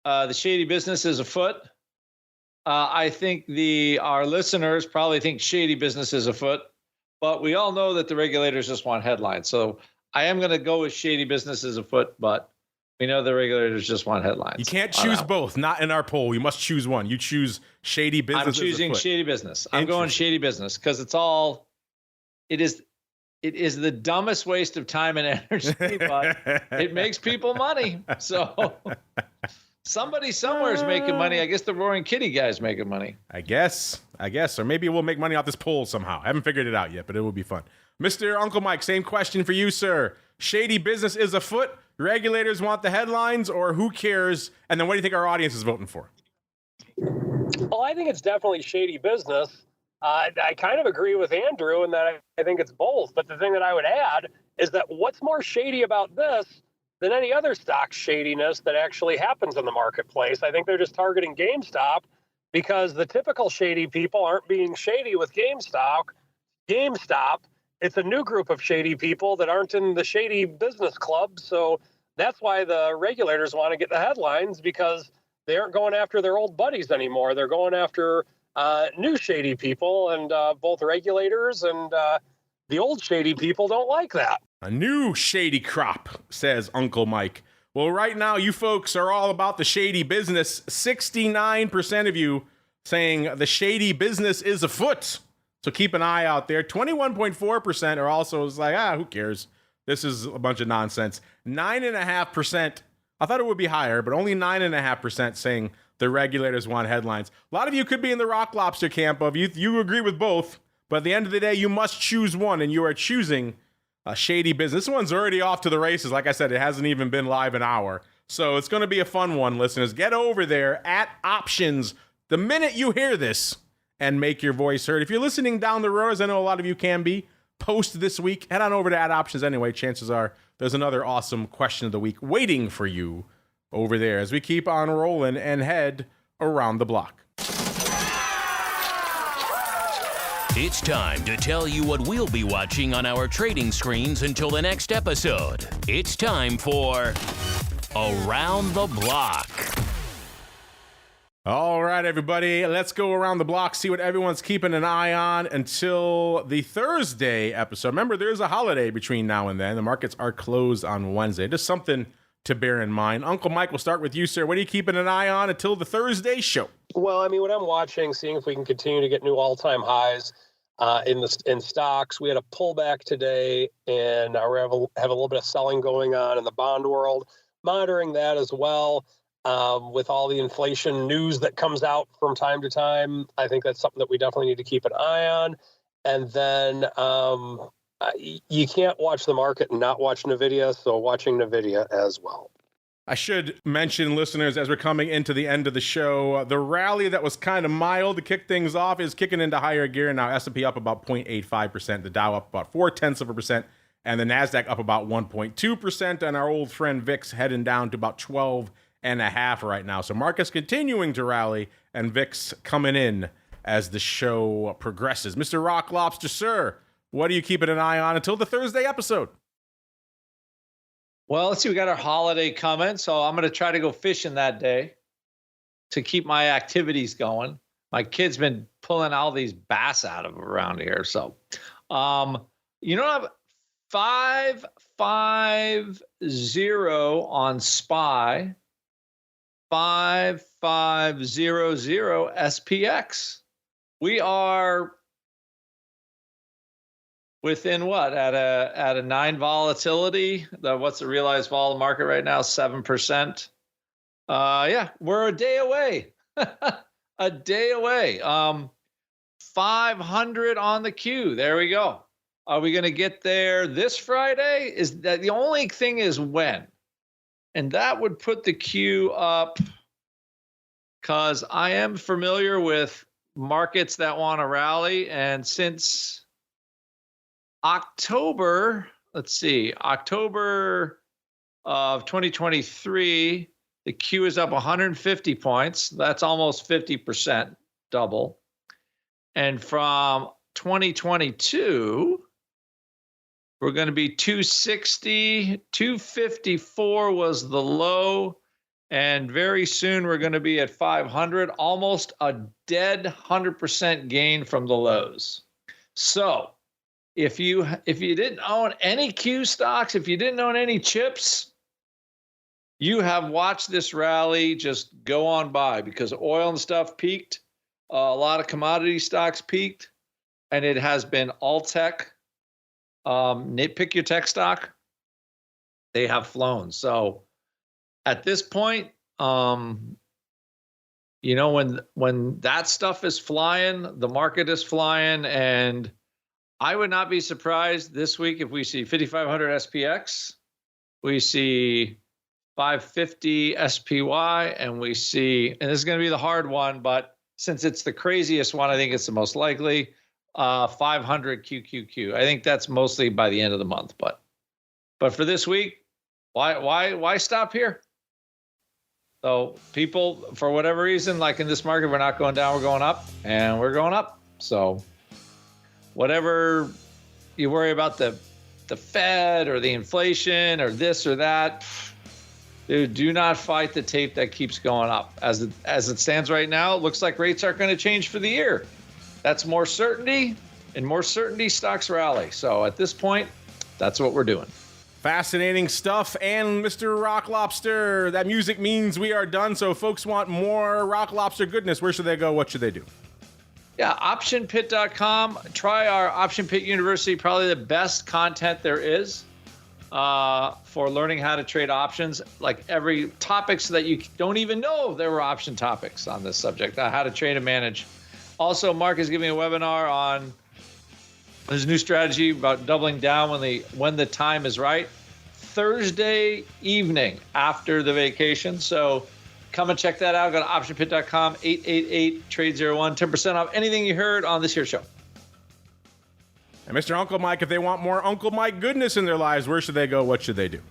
Speaker 3: the shady business is afoot. I think our listeners probably think shady business is afoot, but we all know that the regulators just want headlines. So I am going to go with shady business is afoot, but we know the regulators just want headlines.
Speaker 2: You can't choose both. Not in our poll. You must choose one. You choose shady business.
Speaker 3: I'm choosing shady business. I'm going shady business because it is the dumbest waste of time and energy, but it makes people money. So somebody somewhere is making money. I guess the Roaring Kitty guy's making money.
Speaker 2: I guess. Or maybe we'll make money off this poll somehow. I haven't figured it out yet, but it will be fun. Mr. Uncle Mike, same question for you, sir. Shady business is afoot. Regulators want the headlines, or who cares? And then what do you think our audience is voting for?
Speaker 4: Well, I think it's definitely shady business. I kind of agree with Andrew in that I think it's both. But the thing that I would add is that what's more shady about this than any other stock shadiness that actually happens in the marketplace? I think they're just targeting GameStop because the typical shady people aren't being shady with GameStop. It's a new group of shady people that aren't in the shady business club. So that's why the regulators want to get the headlines, because they aren't going after their old buddies anymore. They're going after new shady people, and both regulators and the old shady people don't like that.
Speaker 2: A new shady crop, says Uncle Mike. Well, right now, you folks are all about the shady business. 69% of you saying the shady business is afoot. So keep an eye out there. 21.4% are also like, who cares? This is a bunch of nonsense. 9.5%, I thought it would be higher, but only 9.5% saying the regulators want headlines. A lot of you could be in the Rock Lobster camp of you agree with both, but at the end of the day, you must choose one, and you are choosing a shady business. This one's already off to the races. Like I said, it hasn't even been live an hour. So it's going to be a fun one, listeners. Get over there at Options the minute you hear this and make your voice heard. If you're listening down the road, as I know a lot of you can be, post this week, head on over to at Options anyway. Chances are there's another awesome question of the week waiting for you over there as we keep on rolling and head around the block.
Speaker 1: It's time to tell you what we'll be watching on our trading screens until the next episode. It's time for Around the Block.
Speaker 2: All right, everybody, let's go around the block, see what everyone's keeping an eye on until the Thursday episode. Remember, there's a holiday between now and then. The markets are closed on Wednesday. Just something to bear in mind. Uncle Mike, we'll start with you, sir. What are you keeping an eye on until the Thursday show?
Speaker 6: Well, I mean, what I'm watching, seeing if we can continue to get new all-time highs in stocks. We had a pullback today, and we have a little bit of selling going on in the bond world. Monitoring that as well. With all the inflation news that comes out from time to time, I think that's something that we definitely need to keep an eye on. And then you can't watch the market and not watch NVIDIA, so watching NVIDIA as well.
Speaker 2: I should mention, listeners, as we're coming into the end of the show, the rally that was kind of mild to kick things off is kicking into higher gear. Now, S&P up about 0.85%, the Dow up about 0.4%, and the NASDAQ up about 1.2%, and our old friend VIX heading down to about 12.5 right now. So markets continuing to rally, and VIX coming in as the show progresses. Mr. Rock Lobster, sir, what are you keeping an eye on until the Thursday episode?
Speaker 3: Well, let's see. We got our holiday coming, so I'm going to try to go fishing that day to keep my activities going. My kid's been pulling all these bass out of around here. So, you know, 550 on SPY, 5500 SPX. We are within what, at a 9 volatility. What's the realized vol market right now? 7%. Yeah, we're a day away. A day away. 500 on the queue. There we go. Are we going to get there this Friday? Is that the only thing is when? And that would put the queue up, because I am familiar with markets that want to rally. And since October of 2023, the Q is up 150 points. That's almost 50% double. And from 2022, we're going to be 260, 254 was the low. And very soon we're going to be at 500, almost a dead 100% gain from the lows. So if you didn't own any Q stocks, if you didn't own any chips, you have watched this rally just go on by, because oil and stuff peaked. A lot of commodity stocks peaked, and it has been all tech. Pick your tech stock. They have flown. So at this point, when that stuff is flying, the market is flying, and I would not be surprised this week if we see 5,500 SPX, we see 550 SPY, and we see, and this is going to be the hard one, but since it's the craziest one, I think it's the most likely, 500 QQQ. I think that's mostly by the end of the month, but for this week, why stop here? So people, for whatever reason, like in this market, we're not going down, we're going up, and we're going up. So whatever you worry about, the Fed or the inflation or this or that, dude, do not fight the tape that keeps going up. As it stands right now, it looks like rates aren't going to change for the year. That's more certainty, and more certainty stocks rally. So at this point, that's what we're doing.
Speaker 2: Fascinating stuff. And Mr. Rock Lobster, that music means we are done. So if folks want more Rock Lobster goodness, where should they go? What should they do?
Speaker 3: Yeah, optionpit.com. Try our Option Pit University, probably the best content there is for learning how to trade options, like every topic, so that you don't even know there were option topics on this subject, how to trade and manage. Also, Mark is giving a webinar on his new strategy about doubling down when the time is right. Thursday evening after the vacation. So come and check that out. Go to optionpit.com, 888-TRADE-01, 10% off anything you heard on this here show.
Speaker 2: And Mr. Uncle Mike, if they want more Uncle Mike goodness in their lives, where should they go? What should they do?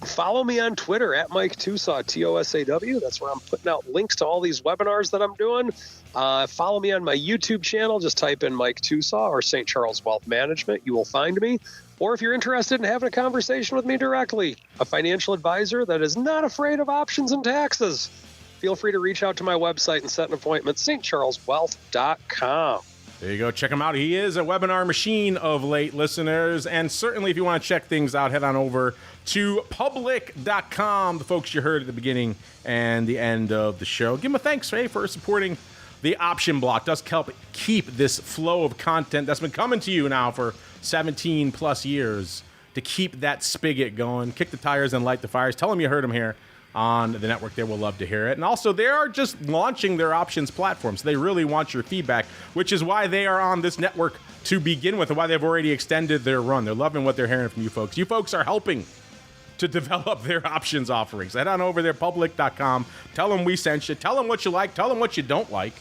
Speaker 6: Follow me on Twitter at Mike Tusaw, T-O-S-A-W. That's where I'm putting out links to all these webinars that I'm doing. Follow me on my YouTube channel. Just type in Mike Tusaw or St. Charles Wealth Management. You will find me. Or if you're interested in having a conversation with me directly, a financial advisor that is not afraid of options and taxes, feel free to reach out to my website and set an appointment, stcharleswealth.com.
Speaker 2: There you go. Check him out. He is a webinar machine of late, listeners. And certainly, if you want to check things out, head on over to public.com, the folks you heard at the beginning and the end of the show. Give them a thanks, Ray, for supporting the Option Block. Does help keep this flow of content that's been coming to you now for 17 plus years to keep that spigot going. Kick the tires and light the fires. Tell them you heard them here on the network. They will love to hear it. And also, they are just launching their options platforms. They really want your feedback, which is why they are on this network to begin with and why they've already extended their run. They're loving what they're hearing from you folks. You folks are helping to develop their options offerings. Head on over there, public.com. Tell them we sent you. Tell them what you like. Tell them what you don't like.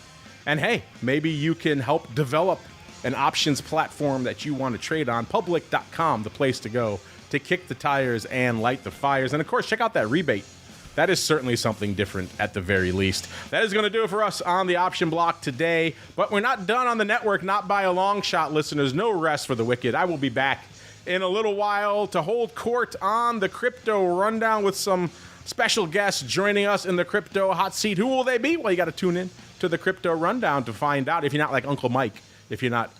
Speaker 2: And hey, maybe you can help develop an options platform that you want to trade on. Public.com, the place to go to kick the tires and light the fires. And of course, check out that rebate. That is certainly something different at the very least. That is going to do it for us on the Option Block today. But we're not done on the network, not by a long shot, listeners. No rest for the wicked. I will be back in a little while to hold court on the Crypto Rundown with some special guests joining us in the Crypto Hot Seat. Who will they be? Well, you got to tune in to the Crypto Rundown to find out. If you're not like Uncle Mike, if you're not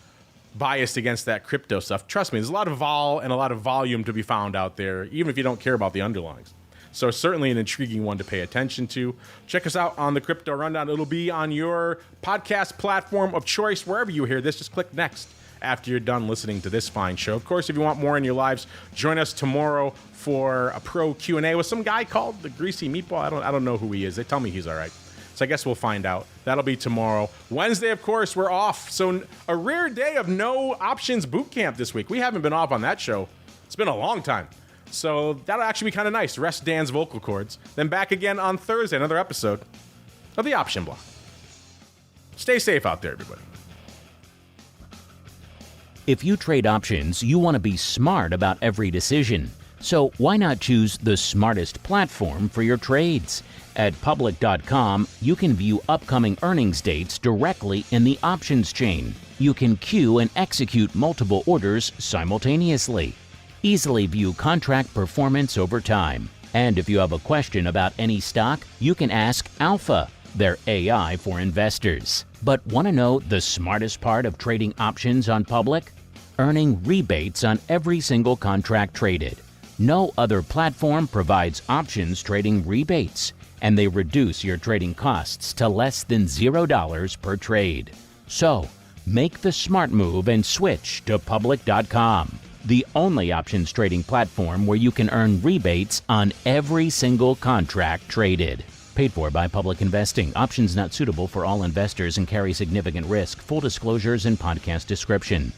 Speaker 2: biased against that crypto stuff, trust me, there's a lot of vol and a lot of volume to be found out there, even if you don't care about the underlyings. So certainly an intriguing one to pay attention to. Check us out on the Crypto Rundown. It'll be on your podcast platform of choice, wherever you hear this. Just click next after you're done listening to this fine show. Of course, if you want more in your lives, join us tomorrow for a pro Q&A with some guy called the Greasy Meatball. I don't know who he is. They tell me he's all right. So I guess we'll find out. That'll be tomorrow. Wednesday, of course, we're off. So a rare day of no options boot camp this week. We haven't been off on that show. It's been a long time. So that'll actually be kind of nice. Rest Dan's vocal cords. Then back again on Thursday, another episode of the Option Block. Stay safe out there, everybody.
Speaker 1: If you trade options, you want to be smart about every decision. So why not choose the smartest platform for your trades? At public.com, you can view upcoming earnings dates directly in the options chain. You can queue and execute multiple orders simultaneously. Easily view contract performance over time. And if you have a question about any stock, you can ask Alpha, their AI for investors. But want to know the smartest part of trading options on Public? Earning rebates on every single contract traded. No other platform provides options trading rebates, and they reduce your trading costs to less than $0 per trade. So, make the smart move and switch to public.com, the only options trading platform where you can earn rebates on every single contract traded. Paid for by Public Investing. Options not suitable for all investors and carry significant risk. Full disclosures in podcast description.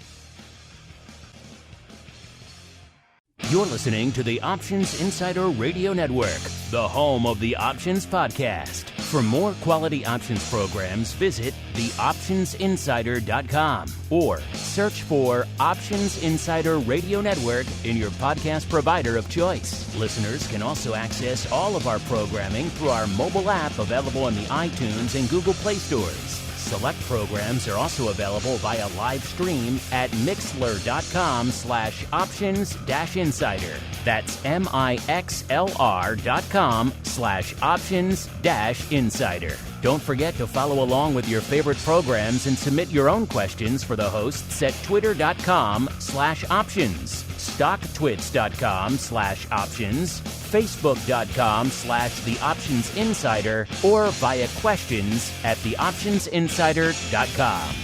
Speaker 1: You're listening to the Options Insider Radio Network, the home of the Options Podcast. For more quality options programs, visit theoptionsinsider.com or search for Options Insider Radio Network in your podcast provider of choice. Listeners can also access all of our programming through our mobile app available in the iTunes and Google Play stores. Select programs are also available via live stream at mixlr.com/options-insider. That's mixlr.com/options-insider. Don't forget to follow along with your favorite programs and submit your own questions for the hosts at twitter.com/options, stocktwits.com/options, facebook.com/theoptionsinsider, or via questions at theoptionsinsider.com.